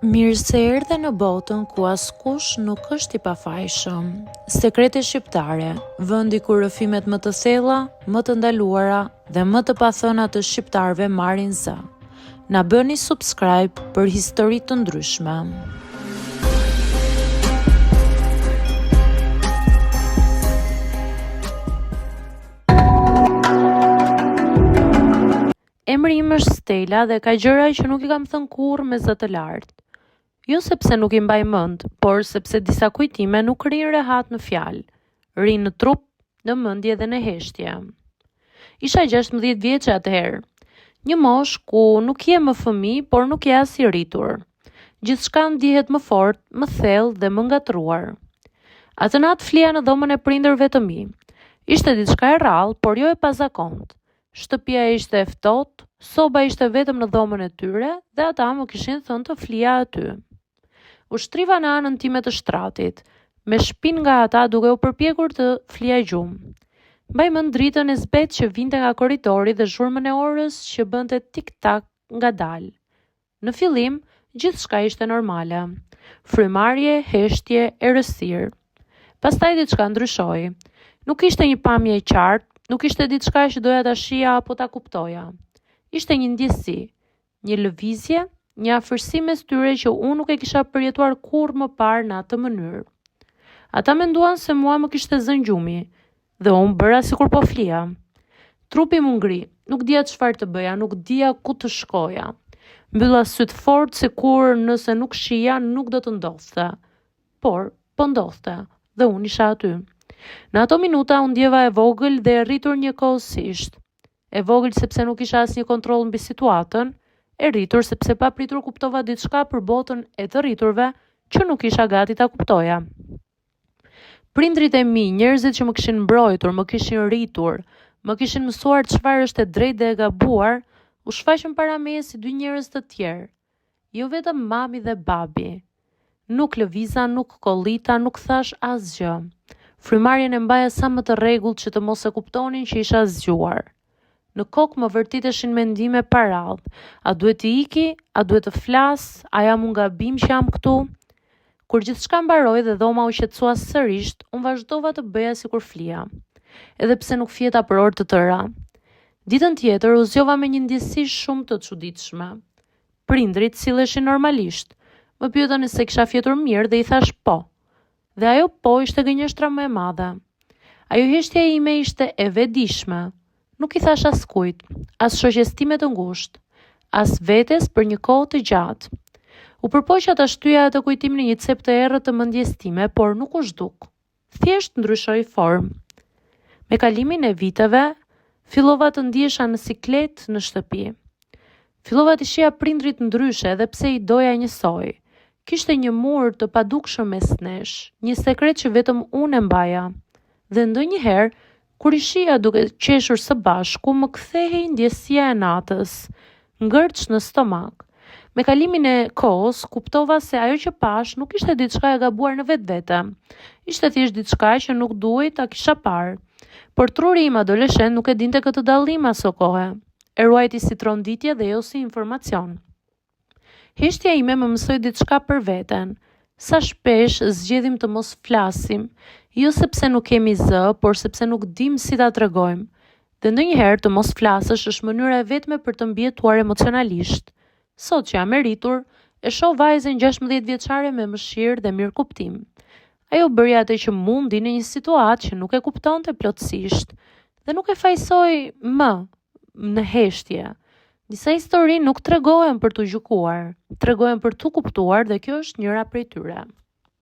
Mirë se erdhe në botën ku askush nuk është i pafajshëm. Sekrete shqiptare, vendi ku rrëfimet më të thella, më të ndaluara dhe më të pathëna të shqiptarëve marrin zë. Na bëni subscribe për histori të ndryshme. Emri im është Stella dhe ka gjëra që nuk i kam thënë kurrë me zë të lartë. Jo sepse nuk i mbaj mend, por sepse disa kujtime nuk rrinë rehat në fjalë, rrinë në trup, në mendje dhe në heshtje. Isha 16 vjeçe atëherë, një moshë ku nuk je më fëmijë, por nuk je as i rritur. Gjithçka ndihet më fort, më thellë dhe më ngatruar. Atë natë flija në dhomën e prindërve të mi. Ishte diçka e rrallë, por jo e pazakontë. Shtëpia ishte e ftohtë, soba ishte vetëm në dhomën e tyre dhe ata më kishin thënë të flija aty. U shtriva në anën time të shtratit, me shpinë nga ata duke u përpjekur të flija gjumë. Mbaj mend dritën e zbetë që vinte nga korridori dhe zhurmën e orës që bënte tik-tak ngadalë. Në fillim, gjithçka ishte normale. Frymarrje, heshtje, errësirë. Pastaj diçka ndryshoi. Nuk ishte një pamje e qartë, nuk ishte diçka që doja ta shija apo ta kuptoja. Ishte një ndjesi, një lëvizje, një afërsi mes tyre që unë nuk e kisha përjetuar kurrë më parë në atë mënyrë. Ata menduan se mua më kishte zënë gjumi dhe unë bëra sikur po flija. Trupi më ngri, nuk dija çfarë të bëja, nuk dija ku të shkoja. Mbylla syt fort sikur nëse nuk shija nuk do të ndodhte. Por po ndodhte dhe unë isha aty. Në ato minuta unë ndjeva e vogël dhe e rritur njëkohësisht. E vogël sepse nuk isha asnjë kontroll mbi situatën, e rritur sepse papritur kuptova diçka për botën e të rriturve që nuk isha gati ta kuptoja. Prindrit e mi, njerëzit që më kishin mbrojtur, më kishin rritur, më kishin mësuar çfarë është e drejtë dhe e gabuar, u shfaqën para meje si dy njerëz të tjerë. Jo vetëm mami dhe babi. Nuk lëviza, nuk kollita, nuk thash asgjë. Frymarrjen e mbaja sa më të rregullt që të mos e kuptonin që isha zgjuar. Në kokë më vërtiteshin mendime pa radhë. A duhet të iki? A duhet të flas? A jam unë gabim që jam këtu? Kur gjithçka mbaroi dhe dhoma u qetësua sërish, unë vazhdova të bëja sikur flija, edhe pse nuk fjeta për orë të tëra. Ditën tjetër u zgjova me një ndjesi shumë të çuditshme. Prindrit silleshin normalisht. Më pyetën nëse kisha fjetur mirë dhe i thash po. Dhe ajo po ishte gënjeshtra më e madhe. Ajo heshtja ime ishte e vetëdijshme. Nuk i thash askujt, as shoqes time të ngushtë, as vetes për një kohë të gjatë. U përpoqja ta shtyja atë kujtim në një cep të errët të mendjes time, por nuk u zhduk. Thjesht ndryshoi formë. Me kalimin e viteve, fillova të ndihesha në siklet në shtëpi. Fillova të shija prindrit ndryshe edhe pse i doja njësoj. Kishte një mur të padukshëm mes nesh, një sekret që vetëm unë e mbaja. Dhe ndonjëherë, kur i shija duke qeshur së bashku, më kthehej ndjesia e natës, ngërç në stomak. Me kalimin e kohës, kuptova se ajo që pash nuk ishte diçka e gabuar në vetvete. Ishte thjesht diçka që nuk duhej ta kisha parë. Por truri im adoleshent nuk e dinte këtë dallim aso kohe. E ruajti si tronditje dhe jo si informacion. Heshtja ime më mësoi diçka për veten. Sa shpesh zgjedhim të mos flasim, jo sepse nuk kemi zë, por sepse nuk dim si ta tregojmë. Dhe ndonjëherë të mos flasësh është mënyra e vetme për të mbijetuar emocionalisht. Sot që jam e rritur, e shoh vajzën 16 vjeçare me mëshirë dhe mirëkuptim. Ajo bëri atë që mundi në një situatë që nuk e kuptonte plotësisht dhe nuk e fajsoi më në heshtje. Disa histori nuk tregohen për të gjykuar, tregohen për të kuptuar dhe kjo është njëra prej tyre.